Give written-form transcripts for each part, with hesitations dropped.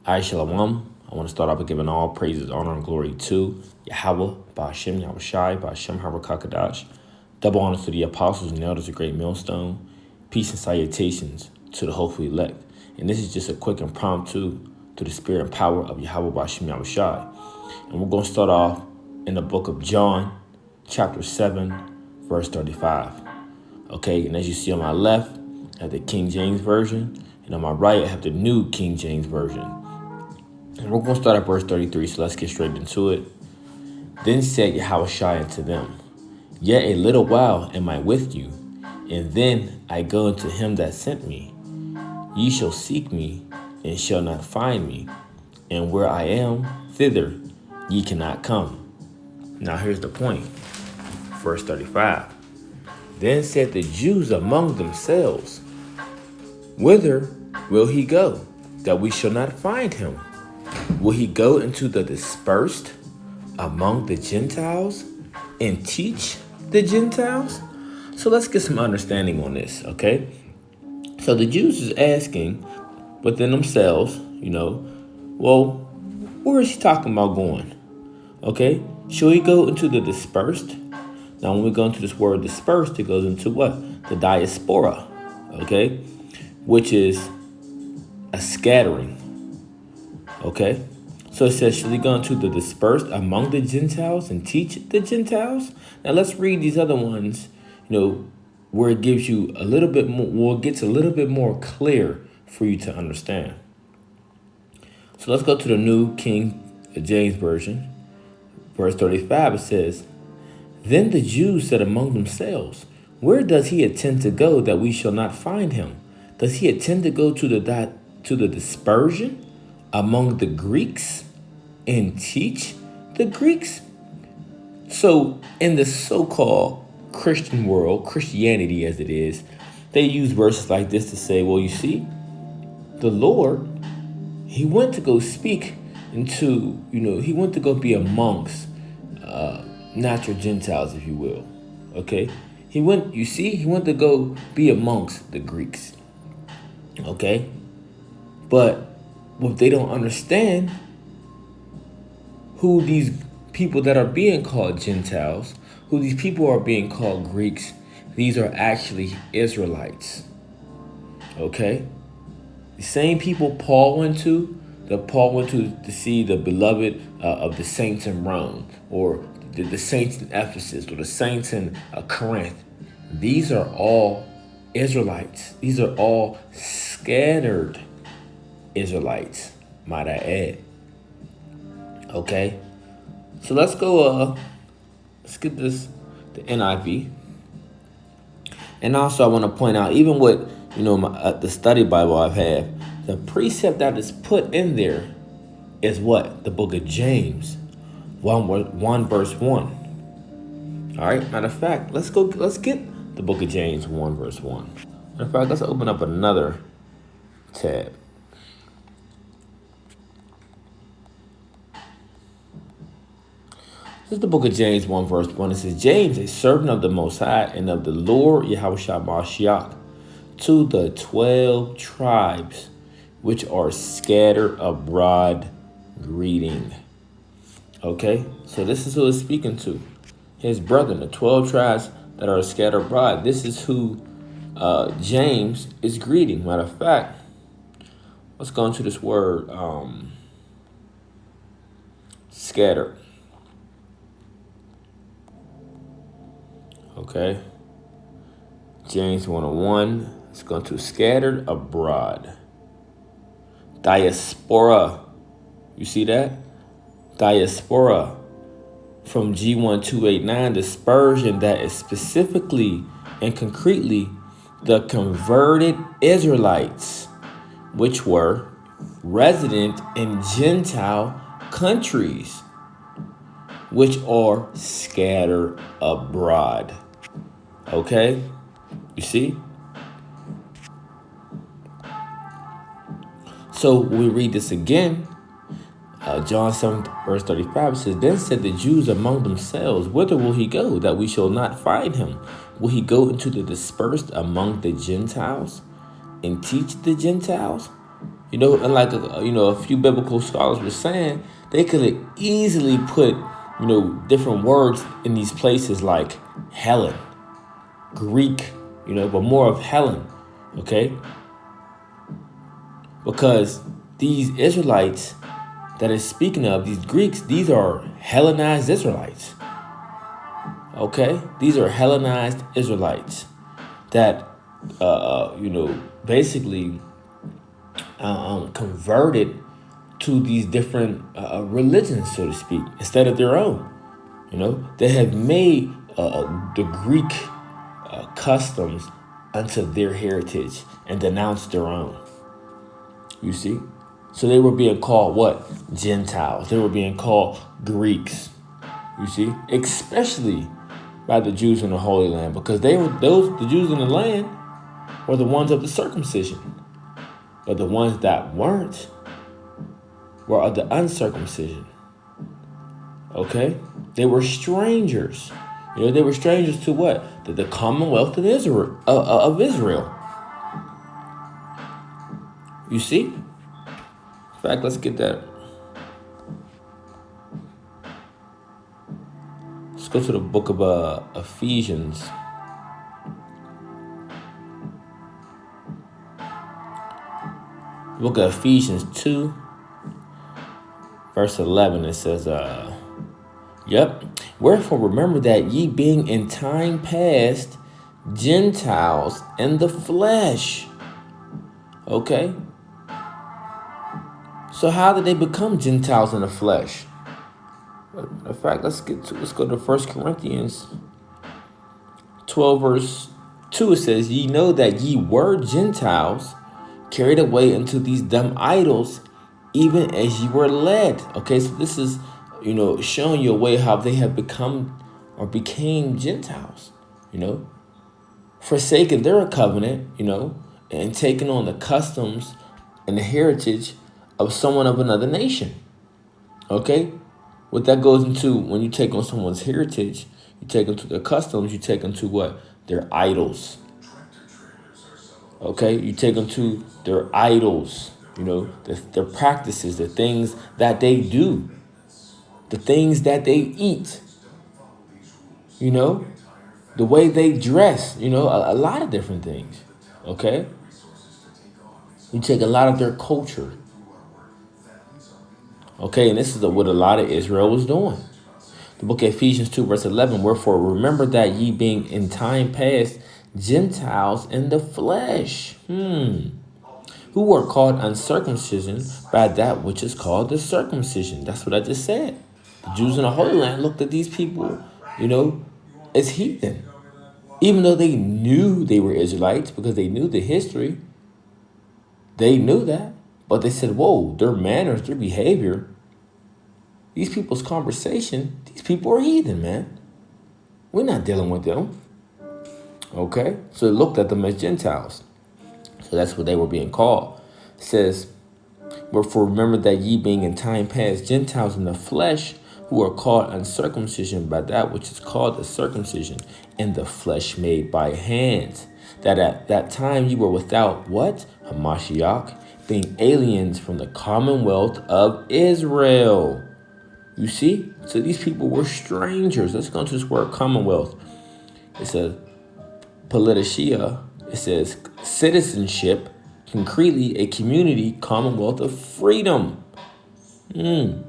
All right, Shalom. I want to start off by giving all praises, honor, and glory to Yahweh, Ba'ashem, Yahweh Shai, Ba'ashem, Harakakadash. Double honors to the apostles and elders of Great Millstone. Peace and salutations to the hopeful elect. And this is just a quick impromptu to the spirit and power of Yahweh, Ba'ashem, Yahweh Shai. And we're going to start off in the book of John, chapter 7, verse 35. Okay, and as you see on my left, I have the King James Version, and on my right, I have the New King James Version. And we're going to start at verse 33, so let's get straight into it. Then said Yahushua unto them, Yet a little while am I with you, and then I go unto him that sent me. Ye shall seek me, and shall not find me, and where I am, thither ye cannot come. Now here's the point. Verse 35. Then said the Jews among themselves, Whither will he go, that we shall not find him? Will he go into the dispersed among the Gentiles and teach the Gentiles? So let's get some understanding on this, okay? So the Jews is asking within themselves, well, where is he talking about going? Okay, shall he go into the dispersed? Now, when we go into this word dispersed, it goes into what? The diaspora, okay? Which is a scattering, okay? So it says, shall he go into the dispersed among the Gentiles and teach the Gentiles? Now let's read these other ones, where it gives you a little bit more, well, it gets a little bit more clear for you to understand. So let's go to the New King James Version. Verse 35, it says, Then the Jews said among themselves, Where does he intend to go that we shall not find him? Does he intend to go to the dispersion among the Greeks and teach the Greeks? So in the so-called Christian world, Christianity as it is, they use verses like this to say, well, you see, the Lord, he went to go speak into, he went to go be amongst natural Gentiles, if you will. Okay? He went to go be amongst the Greeks. Okay? But what they don't understand, who these people that are being called Gentiles, who these people are being called Greeks, these are actually Israelites. Okay? The same people Paul went to see the beloved of the saints in Rome, or the saints in Ephesus, or the saints in Corinth. These are all Israelites. These are all scattered Israelites, might I add. Okay? So let's go, let's get the NIV. And also I want to point out, even with, the study Bible I've had, the precept that is put in there is what? The book of James, 1 verse 1. All right, matter of fact, let's get the book of James 1 verse 1. Matter of fact, let's open up another tab. This is the book of James 1 verse 1. It says, James, a servant of the Most High and of the Lord Yahushua Mashiach, to the 12 tribes which are scattered abroad, greeting. Okay, so this is who it's speaking to. His brethren, the 12 tribes that are scattered abroad. This is who James is greeting. Matter of fact, let's go into this word, scattered. Okay, James 1:1. Let's go to scattered abroad. Diaspora. You see that? Diaspora. From G1289, dispersion, that is specifically and concretely the converted Israelites, which were resident in Gentile countries, which are scattered abroad. Okay? You see? So when we read this again, John 7 verse 35, it says, Then said the Jews among themselves, Whither will he go, that we shall not find him? Will he go into the dispersed among the Gentiles and teach the Gentiles? And like a few biblical scholars were saying, they could have easily put different words in these places like Helen, Greek, but more of Helen, okay? Because these Israelites that is speaking of, these Greeks, these are Hellenized Israelites, okay? These are Hellenized Israelites that, basically converted to these different religions, so to speak, instead of their own. They have made the Greek customs unto their heritage and denounced their own. You see? So they were being called what? Gentiles. They were being called Greeks. You see? Especially by the Jews in the Holy Land, because the Jews in the land were the ones of the circumcision. But the ones that weren't were of the uncircumcision. Okay? They were strangers. They were strangers to what? The commonwealth of Israel. You see? In fact, let's get that. Let's go to the book of Ephesians. Book of Ephesians 2, verse 11. It says, wherefore remember that ye being in time past Gentiles in the flesh. Okay? So how did they become Gentiles in the flesh? In fact, let's go to 1 Corinthians 12, verse 2. It says, ye know that ye were Gentiles, carried away into these dumb idols, even as ye were led. Okay, so this is, showing you a way how they have become or became Gentiles, forsaken their covenant, and taking on the customs and the heritage of someone of another nation. Okay, what that goes into, when you take on someone's heritage, you take them to their customs, you take them to what? Their idols. Okay, you take them to their idols, their practices, the things that they do, the things that they eat, the way they dress, a lot of different things. Okay, you take a lot of their culture. Okay, and this is what a lot of Israel was doing. The book of Ephesians 2, verse 11, wherefore remember that ye being in time past Gentiles in the flesh, who were called uncircumcision by that which is called the circumcision. That's what I just said. The Jews in the Holy Land looked at these people, as heathen. Even though they knew they were Israelites, because they knew the history, they knew that. But they said, whoa, their manners, their behavior, these people's conversation, these people are heathen, man. We're not dealing with them. Okay? So they looked at them as Gentiles. So that's what they were being called. It says, wherefore remember that ye being in time past Gentiles in the flesh, who are called uncircumcision by that which is called the circumcision in the flesh made by hands. That at that time you were without what? Hamashiach, being aliens from the commonwealth of Israel. You see? So these people were strangers. Let's go into this word commonwealth. It says politia. It says citizenship, concretely a community, commonwealth of freedom. And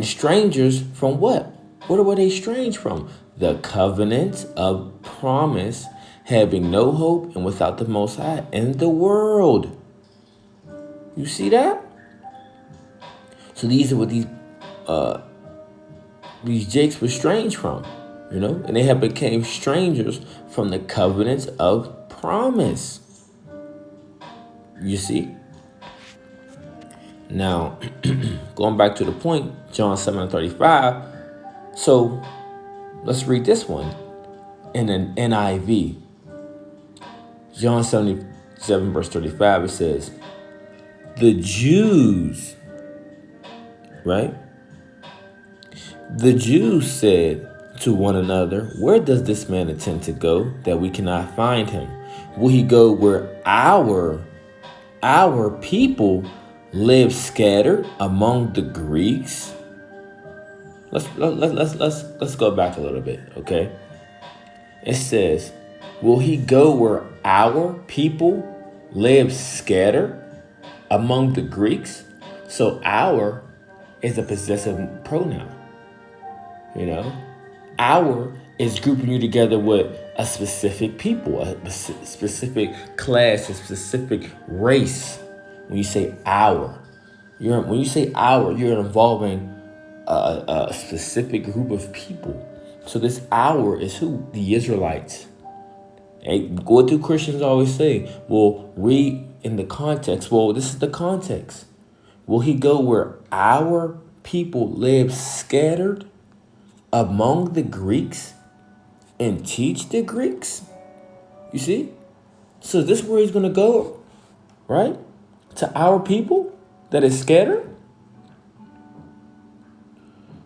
strangers from what? What were they strange from? The covenant of promise, having no hope and without the Most High in the world. You see that? So these are what these jakes were strange from, and they have became strangers from the covenants of promise. You see? Now, going back to the point, John 7:35. So let's read this one in an NIV. John 77, verse 35, it says, the Jews, right? The Jews said to one another, where does this man intend to go that we cannot find him? Will he go where our our people live scattered among the Greeks. Let's go back a little bit, okay? It says, will he go where our people live scattered among the Greeks? So our is a possessive pronoun, you know? Our is grouping you together with a specific people, a specific class, a specific race. When you say our, when you say our, you're involving a specific group of people. So this our is who? The Israelites. And what do Christians always say? Well, read in the context. Well, this is the context. Will he go where our people live scattered among the Greeks and teach the Greeks? You see? So this is where he's going to go, right? To our people that is scattered.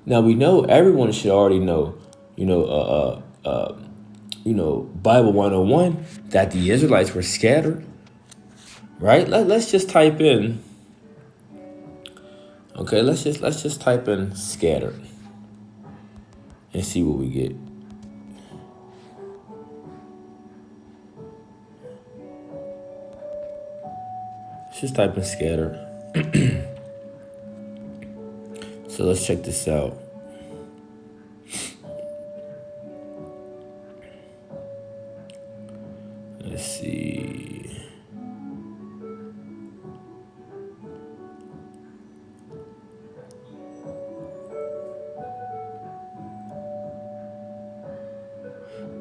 Now we know everyone should already know, Bible 101 that the Israelites were scattered, right? Let's just type in. Okay, let's just type in scattered and see what we get. Let's just type in scattered. So let's check this out. Let's see.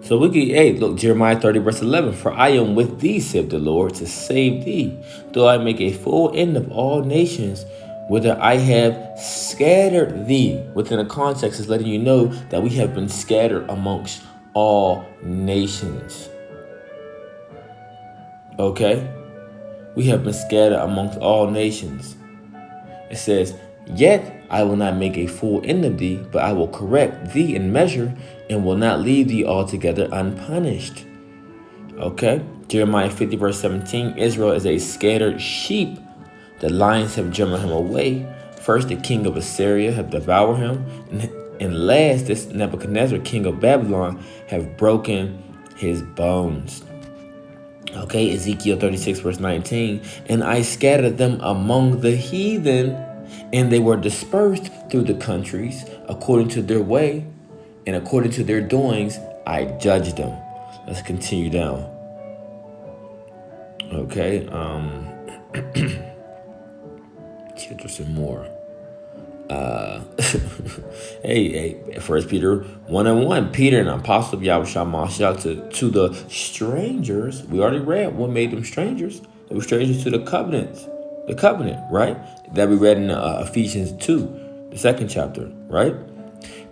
So we can, hey, look, Jeremiah 30, verse 11. For I am with thee, said the Lord, to save thee, though I make a full end of all nations, whither I have scattered thee. Within the context is letting you know that we have been scattered amongst all nations. Okay? We have been scattered amongst all nations. It says, yet I will not make a full end of thee, but I will correct thee in measure and will not leave thee altogether unpunished. Okay? Jeremiah 50, verse 17. Israel is a scattered sheep. The lions have driven him away. First, the king of Assyria have devoured him. And last, this Nebuchadnezzar, king of Babylon, have broken his bones. Okay, Ezekiel 36, verse 19. And I scattered them among the heathen, and they were dispersed through the countries according to their way, and according to their doings, I judged them. Let's continue down. Okay, check some more. Hey, 1 Peter 1:1. Peter, an apostle of Yahushua Mashiach, to the strangers. We already read what made them strangers. They were strangers to the covenant, right? That we read in Ephesians 2, the 2nd chapter, right?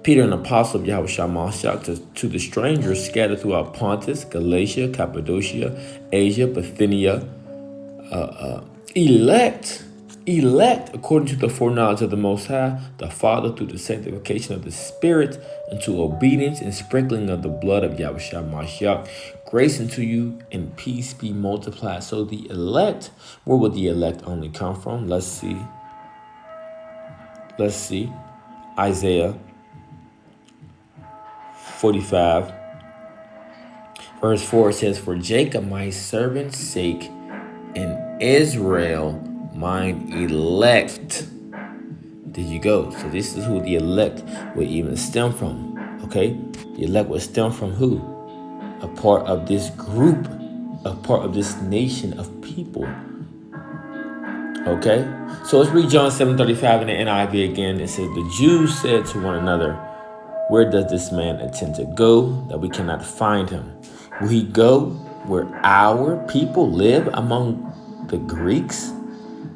Peter, an apostle of Yahushua Mashiach, to the strangers scattered throughout Pontus, Galatia, Cappadocia, Asia, Bithynia, elect according to the foreknowledge of the Most High, the Father, through the sanctification of the Spirit, unto obedience and sprinkling of the blood of Yahushua Mashiach. Grace unto you and peace be multiplied. So the elect, where would the elect only come from? Let's see. Isaiah 45, verse 4 says, for Jacob my servant's sake, and Israel mine elect. There you go. So this is who the elect would even stem from. Okay? The elect would stem from who? A part of this group, a part of this nation of people. Okay? So let's read John 7:35 in the NIV again. It says, the Jews said to one another, where does this man intend to go that we cannot find him? Will he go where our people live among the Greeks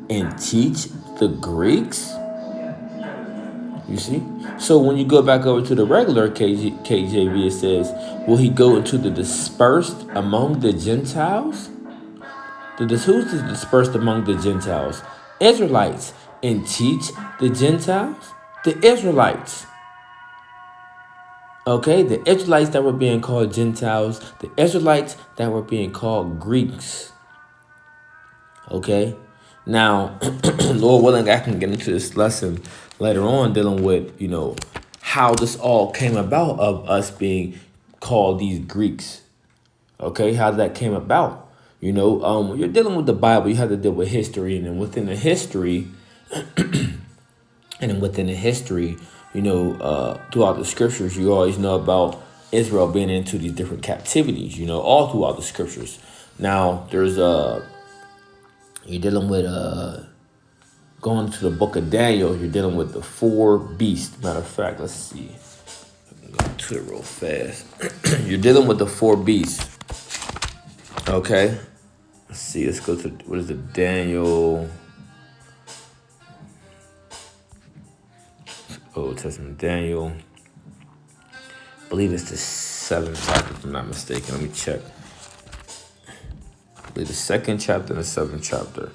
and teach the Greeks? You see? So when you go back over to the regular KJV, it says, will he go into the dispersed among the Gentiles? Who's dispersed among the Gentiles? Israelites. And teach the Gentiles? The Israelites. Okay, the Israelites that were being called Gentiles, the Israelites that were being called Greeks. Okay. Now, Lord willing, I can get into this lesson later on, dealing with, how this all came about of us being called these Greeks. Okay, how that came about. When you're dealing with the Bible, you have to deal with history, and then within the history, throughout the scriptures, you always know about Israel being into these different captivities. All throughout the scriptures. Now, there's you're dealing with going to the book of Daniel. You're dealing with the four beasts. Matter of fact, let's see. Go to it real fast. You're dealing with the four beasts. Okay. Let's see. Let's go to what is it? Daniel. Old Testament Daniel. I believe it's the 7th chapter, if I'm not mistaken. Let me check. I believe the 2nd chapter and the 7th chapter.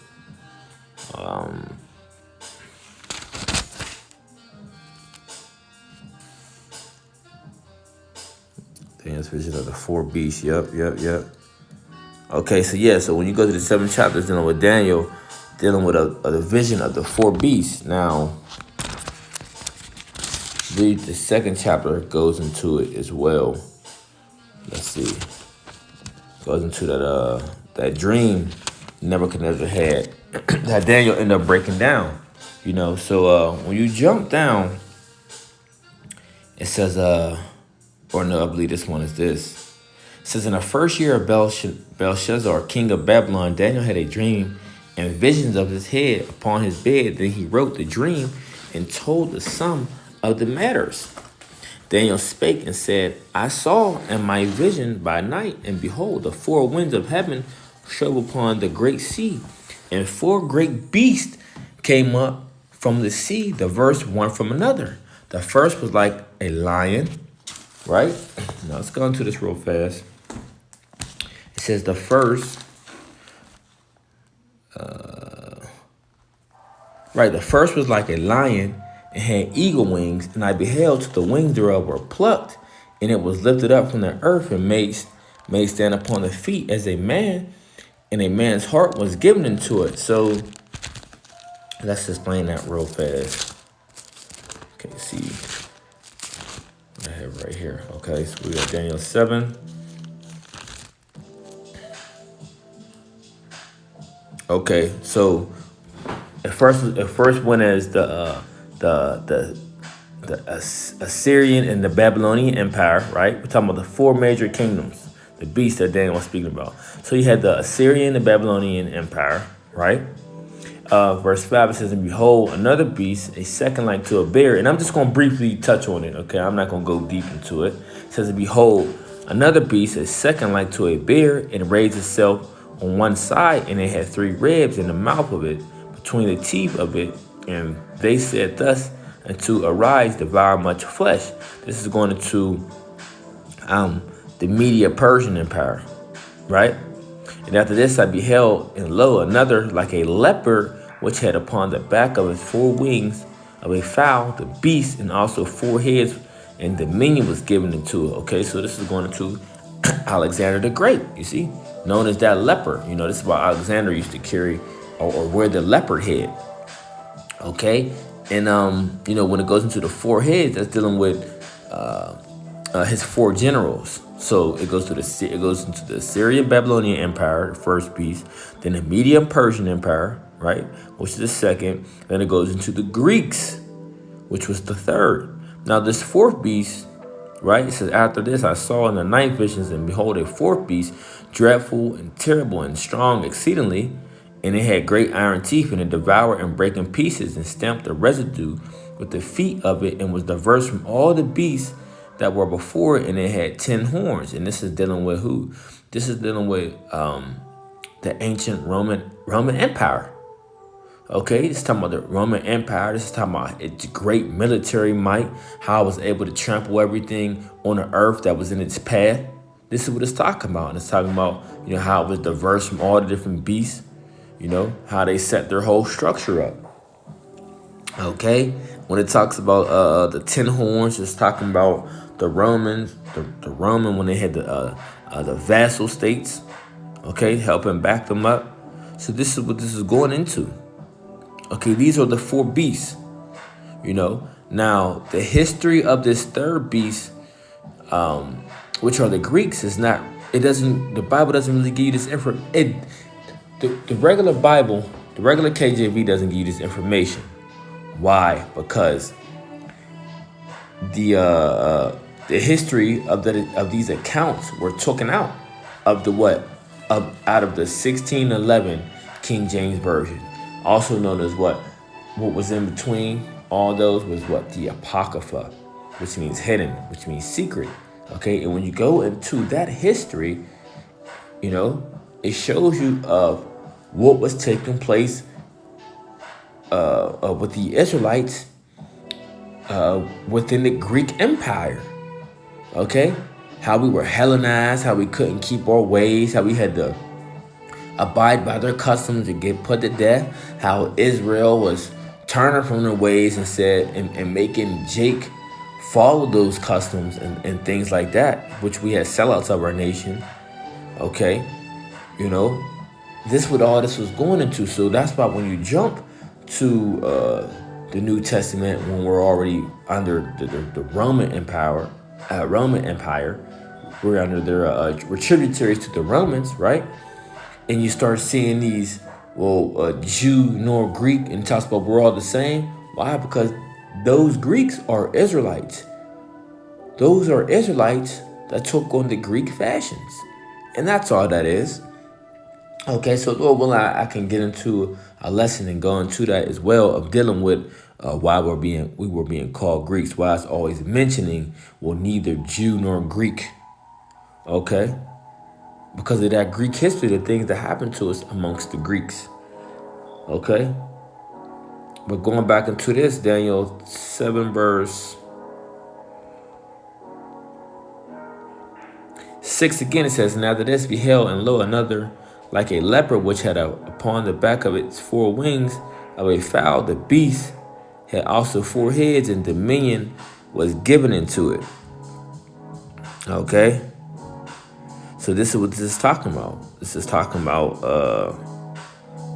Daniel's vision of the four beasts. Yep. Okay, so when you go to the 7th chapter, dealing with Daniel, dealing with a vision of the four beasts. Now, read the 2nd chapter goes into it as well. Let's see. Goes into that dream Nebuchadnezzar had that Daniel ended up breaking down. So when you jump down, it says, or no, I believe this one is this. It says, in the first year of Belshazzar, king of Babylon, Daniel had a dream and visions of his head upon his bed. Then he wrote the dream and told the sum of the matters. Daniel spake and said, I saw in my vision by night, and behold, the four winds of heaven showed upon the great sea, and four great beasts came up from the sea, diverse one from another. The first was like a lion, right? Now let's go into this real fast. It says the first, the first was like a lion and had eagle wings, and I beheld till the wings thereof were plucked, and it was lifted up from the earth and made stand upon the feet as a man, and a man's heart was given into it. So let's explain that real fast. Okay, see what I have right here. Okay, so we got Daniel 7. Okay, so at first one is the Assyrian and the Babylonian Empire, right? We're talking about the four major kingdoms, the beasts that Daniel was speaking about. So you had the Assyrian, the Babylonian Empire, right? Verse 5, it says, and behold, another beast, a second like to a bear. And I'm just going to briefly touch on it, okay? I'm not going to go deep into it. It says, and behold, another beast, a second like to a bear, and raised itself on one side, and it had three ribs in the mouth of it, between the teeth of it. And they said thus, and to arise, devour much flesh. This is going into the Media-Persian Empire, right? And after this I beheld, and lo, another like a leopard, which had upon the back of his four wings of a fowl, the beast, and also four heads, and dominion was given into it. Okay, so this is going into Alexander the Great, you see, known as that leopard. This is why Alexander used to carry or wear the leopard head. Okay, and when it goes into the four heads, that's dealing with his four generals. So it goes into the Assyrian Babylonian Empire, the first beast, then the Medium Persian Empire, right, which is the second. Then it goes into the Greeks, which was the third. Now this fourth beast, right, it says, after this I saw in the night visions, and behold, a fourth beast, dreadful and terrible and strong exceedingly, and it had great iron teeth, and it devoured and brake in pieces and stamped the residue with the feet of it, and was diverse from all the beasts that were before it, and it had 10 horns. And this is dealing with who? This is dealing with the ancient Roman Empire. Okay, this is talking about the Roman Empire. This is talking about its great military might, how it was able to trample everything on the earth that was in its path. This is what it's talking about. And it's talking about, how it was diverse from all the different beasts, how they set their whole structure up. Okay, when it talks about the 10 horns, it's talking about the Romans, the Roman when they had the vassal states, okay, helping back them up. So this is what this is going into. Okay, these are the four beasts. Now the history of this third beast, which are the Greeks, is not. It doesn't. The Bible doesn't really give you this info. The regular Bible, the regular KJV doesn't give you this information. Why? Because the history of these accounts were taken out of the out of the 1611 King James Version, also known as what was in between all those was the Apocrypha, which means hidden, which means secret. Okay, and when you go into that history, it shows you of what was taking place with the Israelites within the Greek Empire. Okay, how we were Hellenized, how we couldn't keep our ways, how we had to abide by their customs and get put to death, how Israel was turning from their ways and making Jake follow those customs and things like that, which we had sellouts of our nation. Okay, this was going into. So that's why when you jump to the New Testament, when we're already under the Roman Empire, we're under we're tributaries to the Romans, right? And you start seeing these, Jew nor Greek, and talks about we're all the same. Why? Because those Greeks are Israelites. Those are Israelites that took on the Greek fashions. And that's all that is. Okay, so Lord willing, I can get into a lesson and go into that as well of dealing with why we were being called Greeks. Why it's always mentioning, neither Jew nor Greek. Okay? Because of that Greek history, the things that happened to us amongst the Greeks. Okay? But going back into this, Daniel 7 verse 6 again, it says, "And after this beheld, and lo, another like a leopard, which had upon the back of its 4 wings of a fowl. The beast had also 4 heads, and dominion was given into it." Okay? So this is what this is talking about. This is talking about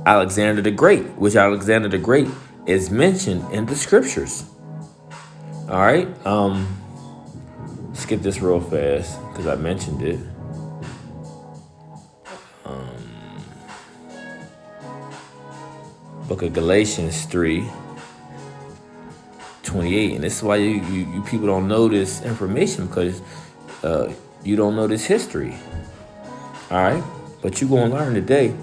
Alexander the Great, which Alexander the Great is mentioned in the scriptures. All right. Skip this real fast because I mentioned it. Book of Galatians 3:28, and this is why you people don't know this information, because you don't know this history. All right, but you're going to learn today.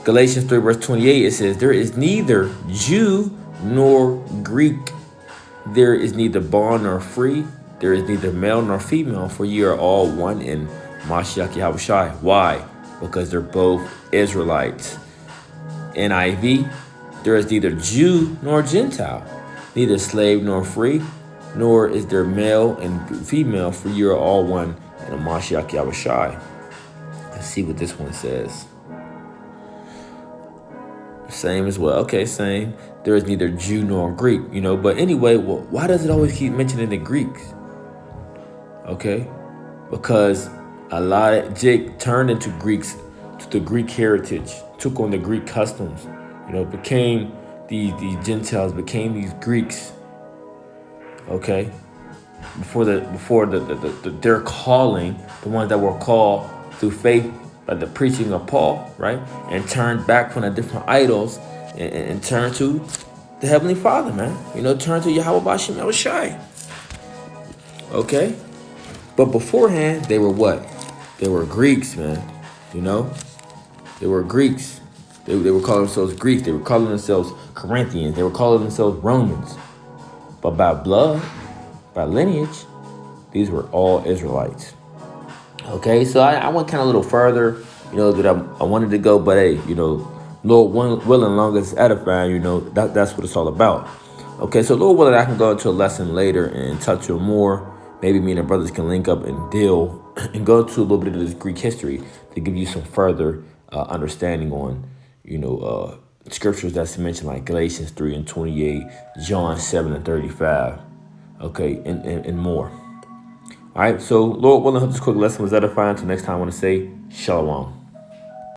Galatians 3 verse 28, it says, "There is neither Jew nor Greek. There is neither bond nor free. There is neither male nor female, for ye are all one in Mashiach Yahushua." Why? Because they're both Israelites. NIV, "There is neither Jew nor Gentile, neither slave nor free, nor is there male and female, for you are all one in Mashiach Yahushua." Let's see what this one says. Same as well. Okay, same. "There is neither Jew nor Greek," But anyway, why does it always keep mentioning the Greeks? Okay, because a lot of Jake turned into Greeks, to the Greek heritage, took on the Greek customs, became these Gentiles, became these Greeks. Okay, before their calling, the ones that were called through faith by the preaching of Paul, right, and turned back from the different idols and turned to the Heavenly Father, man. Turned to Yahweh Bashim Yahushai. Okay, but beforehand they were what? They were Greeks, man. They were Greeks. They were calling themselves Greeks. They were calling themselves Corinthians. They were calling themselves Romans. But by blood, by lineage, these were all Israelites. Okay, so I went kind of a little further, that I wanted to go. But hey, Lord willing, long as it's edifying, that's what it's all about. Okay, so Lord willing, I can go into a lesson later and touch on more. Maybe me and the brothers can link up and deal and go to a little bit of this Greek history to give you some further understanding on, scriptures that's mentioned, like Galatians 3:28, John 7:35, okay, and more. All right, so Lord willing, hope this quick lesson was edifying. Until next time, I want to say shalom.